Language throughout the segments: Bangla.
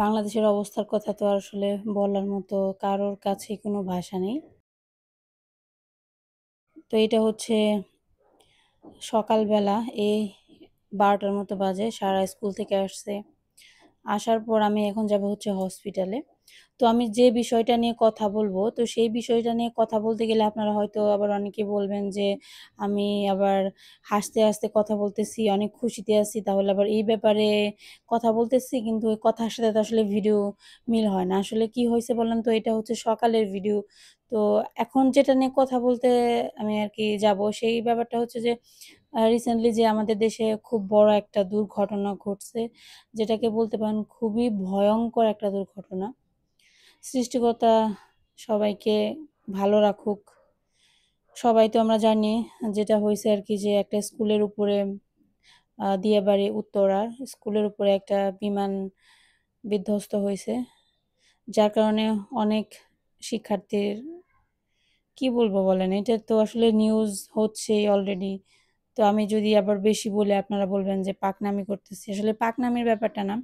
বাংলাদেশের অবস্থার কথা তো আসলে বলার মতো কারোর কাছেই কোনো ভাষা নেই। তো এটা হচ্ছে সকালবেলা এই ১২টার মতো বাজে। সারা স্কুল থেকে আসছে। আসার পর আমি এখন যাবো হচ্ছে হসপিটালে। তো আমি যে বিষয়টা নিয়ে কথা বলবো, তো সেই বিষয়টা নিয়ে কথা বলতে গেলে আপনারা হয়তো আবার অনেকে বলবেন যে, আমি আবার হাসতে, হাসতে কথা বলতেছি, অনেক খুশিতে আছি। তাহলে আবার এই ব্যাপারে কথা বলতেছি, কিন্তু ওই কথার সাথে তো আসলে ভিডিও মিল হয় না। আসলে কি হইছে বলেন তো? এটা হচ্ছে সকালের ভিডিও। তো এখন যেটা নিয়ে কথা বলতে আমি আরকি যাবো, সেই ব্যাপারটা হচ্ছে যে রিসেন্টলি যে আমাদের দেশে খুব বড় একটা দুর্ঘটনা ঘটছে, যেটাকে বলতে পারেন খুবই ভয়ংকর একটা দুর্ঘটনা। সৃষ্টিকর্তা সবাইকে ভালো রাখুক। সবাই তো আমরা জানি যেটা হইছে আরকি, যে একটা স্কুলের উপরে দিয়াবাড়ি উত্তরার স্কুলের উপরে একটা বিমান বিধ্বস্ত হইছে। যার কারণে অনেক শিক্ষার্থীর কি বলবো বলেন? এটা তো আসলে নিউজ হচ্ছেই অলরেডি। তো আমি যদি আবার বেশি বলি আপনারা বলবেন যে পাকনামি করতেছি। আসলে পাকনামির ব্যাপারটা না।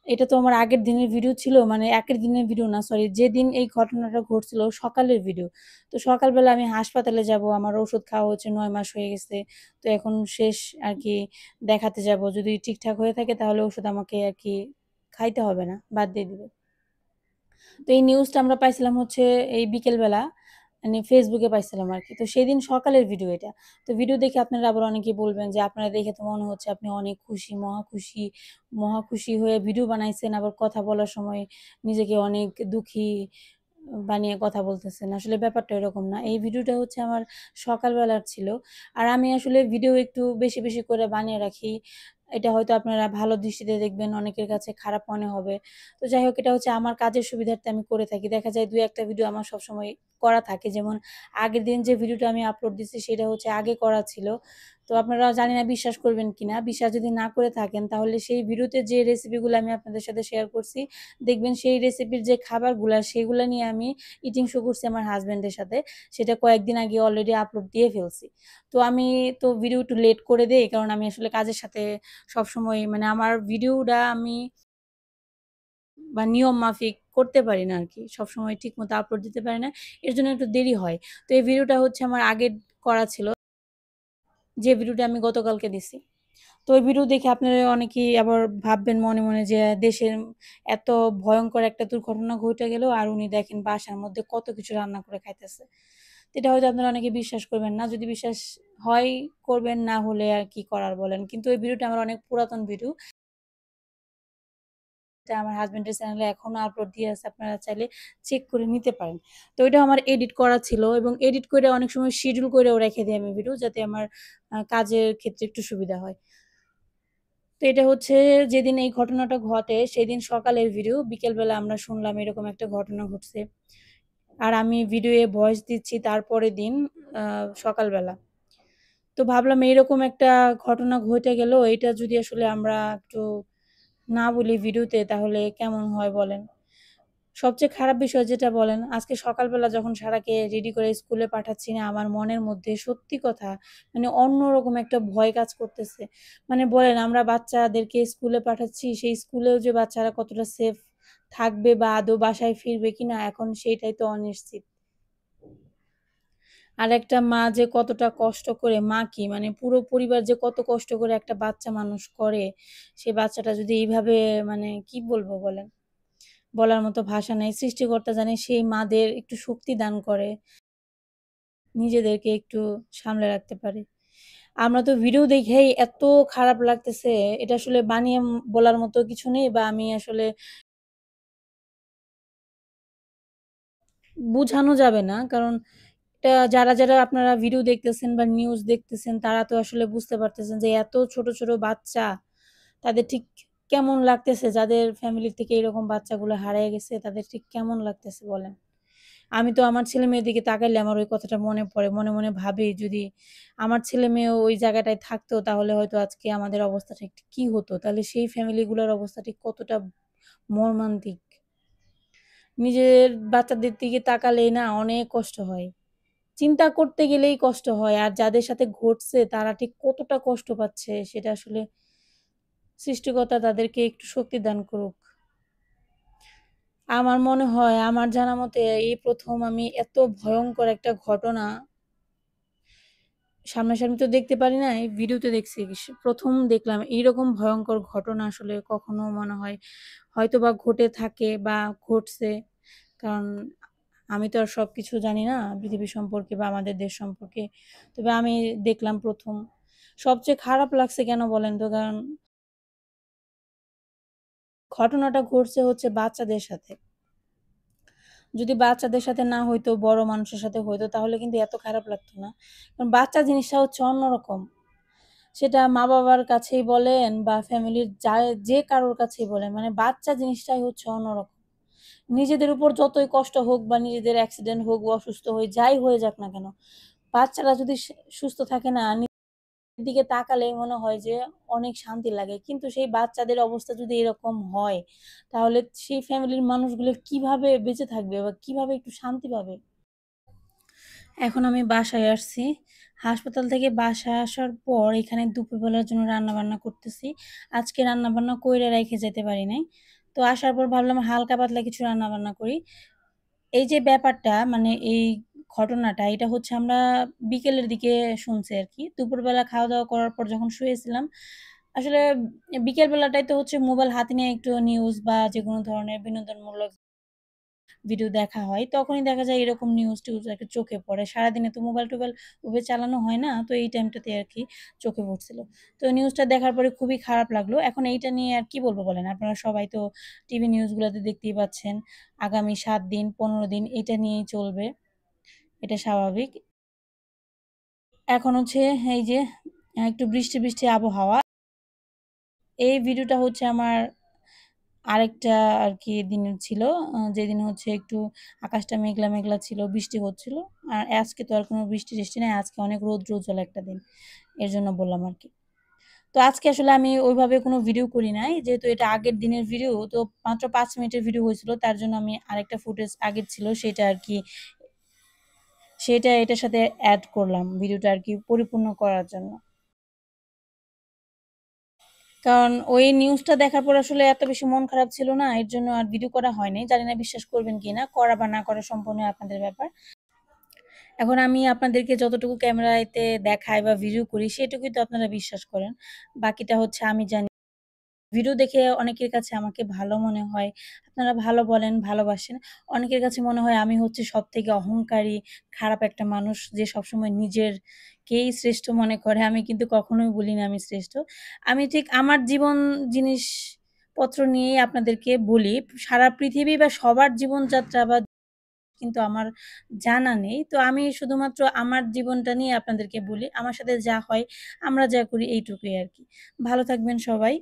এটা তো আমার আগের দিনের ভিডিও ছিল। মানে একের দিনের ভিডিও না, সরি, যেদিন এই ঘটনাটা ঘটছিল সকালের ভিডিও। তো সকালবেলা আমি হাসপাতালে যাবো। আমার ওষুধ খাওয়া হচ্ছে ৯ মাস হয়ে গেছে। তো এখন শেষ আরকি, দেখাতে যাবো। যদি ঠিকঠাক হয়ে থাকে তাহলে ওষুধ আমাকে আরকি খাইতে হবে না, বাদ দিয়ে দিবে। তো এই নিউজটা আমরা পাইছিলাম হচ্ছে এই বিকেলবেলা, মানে ফেসবুকে পাইছিলাম আরকি। তো সেদিন সকালের ভিডিও এটা। তো ভিডিও দেখে আপনারা আবার অনেকেই বলবেন যে, আপনারা দেখে তো মনে হচ্ছে আপনি অনেক খুশি, মহা খুশি, মহা খুশি হয়ে ভিডিও বানাইছেন। আবার কথা বলার সময় নিজেকে অনেক দুঃখী বানিয়ে কথা বলতেছেন। আসলে ব্যাপারটা এরকম না। এই ভিডিওটা হচ্ছে আমার সকালবেলার ছিল। আর আমি আসলে ভিডিও একটু বেশি, বেশি করে বানিয়ে রাখি। এটা হয়তো আপনারা ভালো দৃষ্টিতে দেখবেন, অনেকের কাছে খারাপ মনে হবে। তো যাই হোক, এটা হচ্ছে আমার কাজের সুবিধার্থে আমি করে থাকি। দেখা যায় ২-১ টা ভিডিও আমার সবসময় করা থাকে। যেমন আগের দিন যে ভিডিওটা আমি আপলোড দিছি সেটা হচ্ছে আগে করা ছিল। তো আপনারা জানি না বিশ্বাস করবেন কিনা। বিশ্বাস যদি না করে থাকেন তাহলে সেই ভিডিওতে যে রেসিপিগুলো আমি আপনাদের সাথে শেয়ার করছি, দেখবেন সেই রেসিপির যে খাবারগুলা সেগুলা নিয়ে আমি ইটিং শো করছি আমার হাসব্যান্ডের সাথে। সেটা কয়েকদিন আগে অলরেডি আপলোড দিয়ে ফেলছি। তো আমি তো ভিডিও একটু লেট করে দেই, কারণ আমি আসলে কাজের সাথে সবসময়, মানে আমার ভিডিওটা আমি নিয়ম মাফিক করতে পারি না আরকি। সবসময় ঠিকমতো আপলোড দিতে পারি না। এর জন্য একটু দেরি হয়। তো এই ভিডিওটা হচ্ছে আমার আগের করা ছিল, যে ভিডিওটা আমি গতকালকে দিছি। তো ওই ভিডিও দেখে আপনারা অনেকেই আবার ভাববেন মনে, মনে যে দেশের এত ভয়ংকর একটা দুর্ঘটনা ঘইটে গেল আর উনি দেখেন বাসার মধ্যে কত কিছু রান্না করে খাইতেছে। তো এটা হয়তো আপনারা অনেকে বিশ্বাস করবেন না। যদি বিশ্বাস হয় করবেন, না হলে আর কি করার বলেন। কিন্তু ওই ভিডিওটা আমার অনেক পুরাতন ভিডিও। এটা আমার হাসব্যান্ডের চ্যানেলে এখনো আপলোড দিয়ে আছে। আপনারা চাইলে চেক করে নিতে পারেন। তো ওইটা আমার এডিট করা ছিল, এবং এডিট করে অনেক সময় শিডিউল করেও রেখে দেই আমি ভিডিও, যাতে আমার কাজের ক্ষেত্রে একটু সুবিধা হয়। তো এটা হচ্ছে যেদিন এই ঘটনাটা ঘটে সেদিন সকালের ভিডিও। বিকেলবেলা আমরা শুনলাম এরকম একটা ঘটনা ঘটছে। আর আমি ভিডিওয়ে ভয়েস দিচ্ছি তারপরের দিন আ সকালবেলা। তো ভাবলাম এইরকম একটা ঘটনা ঘটে গেল, এটা যদি আসলে আমরা একটু না বলি ভিডিওতে তাহলে কেমন হয় বলেন? সবচেয়ে খারাপ বিষয় যেটা বলেন, আজকে সকালবেলা যখন সারাকে রেডি করে স্কুলে পাঠাচ্ছি না, আমার মনের মধ্যে সত্যি কথা মানে অন্যরকম একটা ভয় কাজ করতেছে। মানে বলেন, আমরা বাচ্চাদেরকে স্কুলে পাঠাচ্ছি, সেই স্কুলেও যে বাচ্চারা কতটা সেফ থাকবে বা আদৌ বাসায় ফিরবে কিনা এখন সেইটাই তো অনিশ্চিত। আরেকটা মা যে কতটা কষ্ট করে, মা কি মানে পুরো পরিবার যে কত কষ্ট করে একটা বাচ্চা মানুষ করে, সে বাচ্চাটা যদি এইভাবে, মানে কি বলবো বলেন? বলার মতো ভাষা নেই। সৃষ্টিকর্তা জানে সেই মাদের একটু শক্তি দান করে, নিজেদেরকে একটু সামলে রাখতে পারে। আমরা তো ভিডিও দেখেই এত খারাপ লাগতেছে, এটা আসলে বানিয়ে বলার মতো কিছু নেই, বা আমি আসলে বুঝানো যাবে না। কারণ এটা যারা, যারা আপনারা ভিডিও দেখতেছেন বা নিউজ দেখতেছেন তারা তো আসলে বুঝতে পারতেছেন যে এত ছোট, ছোট বাচ্চা তাদের ঠিক কেমন লাগতেছে, যাদের ফ্যামিলি থেকে এরকম বাচ্চাগুলো হারায় গেছে তাদের ঠিক কেমন লাগতেছে বলেন? আমি তো আমার ছেলে-মেয়ের দিকে তাকাইলে আমার ওই কথাটা মনে পড়ে। মনে, মনে ভাবি যদি আমার ছেলে-মেয়েও ওই জায়গাটায় থাকতো তাহলে হয়তো আজকে আমাদের অবস্থাটা ঠিক কি হতো? তাহলে সেই ফ্যামিলি গুলার অবস্থা ঠিক কতটা মর্মান্তিক। নিজের বাচ্চাদের দিকে তাকালেই না অনেক কষ্ট হয়। চিন্তা করতে গেলেই কষ্ট হয়। আর যাদের সাথে ঘটছে তারা ঠিক কতটা কষ্ট পাচ্ছে সেটা আসলে সৃষ্টিকর্তা তাদেরকে একটু শক্তি দান করুক। আমার মনে হয় আমার জানা মতে এই ১ম আমি এত ভয়ংকর একটা ঘটনা সামনাসামনি তো দেখতে পারি নাই, ভিডিওতে দেখছি। ১ম দেখলাম এইরকম ভয়ংকর ঘটনা আসলে কখনো মনে হয় হয়তোবা ঘটে থাকে বা ঘটছে। কারণ আমি তো আর সবকিছু জানি না পৃথিবী সম্পর্কে বা আমাদের দেশ সম্পর্কে। তবে আমি দেখলাম ১ম। সবচেয়ে খারাপ লাগছে কেন বলেন তো? কারণ ঘটনাটা ঘটছে হচ্ছে বাচ্চাদের সাথে। যদি বাচ্চাদের সাথে না হইতো, বড় মানুষের সাথে হইতো তাহলে কিন্তু এত খারাপ লাগতো না। কারণ বাচ্চা জিনিসটা হচ্ছে অন্যরকম। সেটা মা-বাবার কাছেই বলেন বা ফ্যামিলির যে কারোর কাছেই বলেন, মানে বাচ্চা জিনিসটাই হচ্ছে অন্যরকম। নিজেদের উপর যতই কষ্ট হোক বা নিজেদের অ্যাক্সিডেন্ট হোক বা অসুস্থ হই, যাই হয়ে যাক না কেন, বাচ্চারা যদি সুস্থ থাকে না, দিকে তাকালেই মনে হয় যে অনেক শান্তি লাগে। কিন্তু সেই বাচ্চাদের অবস্থা যদি এরকম হয়, তাহলে সেই ফ্যামিলির মানুষগুলো কিভাবে বেঁচে থাকবে বা কিভাবে একটু শান্তি পাবে? এখন আমি বাসায় আসছি। হাসপাতাল থেকে বাসায় আসার পর এখানে দুপুরবেলার জন্য রান্নাবান্না করতেছি। আজকে রান্নাবান্না কইরা রাইখা যাইতে পারি নাই। তো আসার পর ভাবলাম হালকা পাতলা কিছু রান্নাবান্না করি। এই যে ব্যাপারটা মানে এই ঘটনাটা এটা হচ্ছে আমরা বিকেলের দিকে শুনছি আরকি। দুপুরবেলা খাওয়া-দাওয়া করার পর যখন শুয়েছিলাম, আসলে বিকেল বেলাটাই তো হচ্ছে মোবাইল হাতে নিয়ে একটু নিউজ বা যেকোনো ধরনের বিনোদনমূলক ভিডিও দেখা হয়। তখনই দেখা যায় এরকম নিউজ-টিউজ একটা চোখে পড়ে। সারাদিনে তো মোবাইল-টোবাইল ওভাবে চালানো হয় না। তো এই টাইমটাতে আরকি চোখে পড়ছিল। তো নিউজটা দেখার পরে খুবই খারাপ লাগলো। এখন এইটা নিয়ে আর কি বলব বলেন? আপনারা সবাই তো টিভি নিউজগুলাতে দেখতেই পাচ্ছেন। আগামী ৭ দিন, ১৫ দিন এটা নিয়েই চলবে। এটা স্বাভাবিক। এখন হচ্ছে এই যে একটু বৃষ্টি আবহাওয়া। এই ভিডিওটা হচ্ছে আমার আরেকটা আরকি দিনের ছিল। যেদিন হচ্ছে একটু আকাশটা মেঘলা ছিল, বৃষ্টি হচ্ছিল। আর আজকে তো আর কোনো বৃষ্টি-টিষ্টি নাই। আজকে অনেক রৌদ্র উজ্জ্বল একটা দিন। এর জন্য বললাম আরকি। তো আজকে আসলে আমি ওইভাবে কোনো ভিডিও করি নাই। যেহেতু এটা আগের দিনের ভিডিও তো মাত্র ৫ মিনিটের ভিডিও হয়েছিল। তার জন্য আমি আরেকটা ফুটেজ আগের ছিল সেটা আরকি সেটা এটার সাথে এড করলাম ভিডিওটা আরকি পরিপূর্ণ করার জন্য। কারণ ওই নিউজটা দেখার পর আসলে এত বেশি মন খারাপ ছিল না, এর জন্য আর ভিডিও করা হয়নি। জানি না বিশ্বাস করবেন কিনা। করা বা না করা সম্পূর্ণ আপনাদের ব্যাপার। এখন আমি আপনাদেরকে যতটুকু ক্যামেরাতে দেখাই বা ভিডিও করি সেটুকুই তো আপনারা বিশ্বাস করেন। বাকিটা হচ্ছে আমি জানি। ভিডিও দেখে অনেকের কাছে আমাকে ভালো মনে হয়। আপনারা ভালো বলেন, ভালোবাসেন। অনেকের কাছে মনে হয় আমি হচ্ছে সবথেকে অহংকারী, খারাপ একটা মানুষ যে সবসময় নিজেরকেই শ্রেষ্ঠ মনে করে। আমি কিন্তু কখনোই বলি না আমি শ্রেষ্ঠ। আমি ঠিক আমার জীবন জিনিসপত্র নিয়েই আপনাদেরকে বলি। সারা পৃথিবী বা সবার জীবনযাত্রা বা কিন্তু আমার জানা নেই। তো আমি শুধুমাত্র আমার জীবনটা নিয়ে আপনাদেরকে বলি। আমার সাথে যা হয়, আমরা যা করি এইটুকুই আরকি। ভালো থাকবেন সবাই।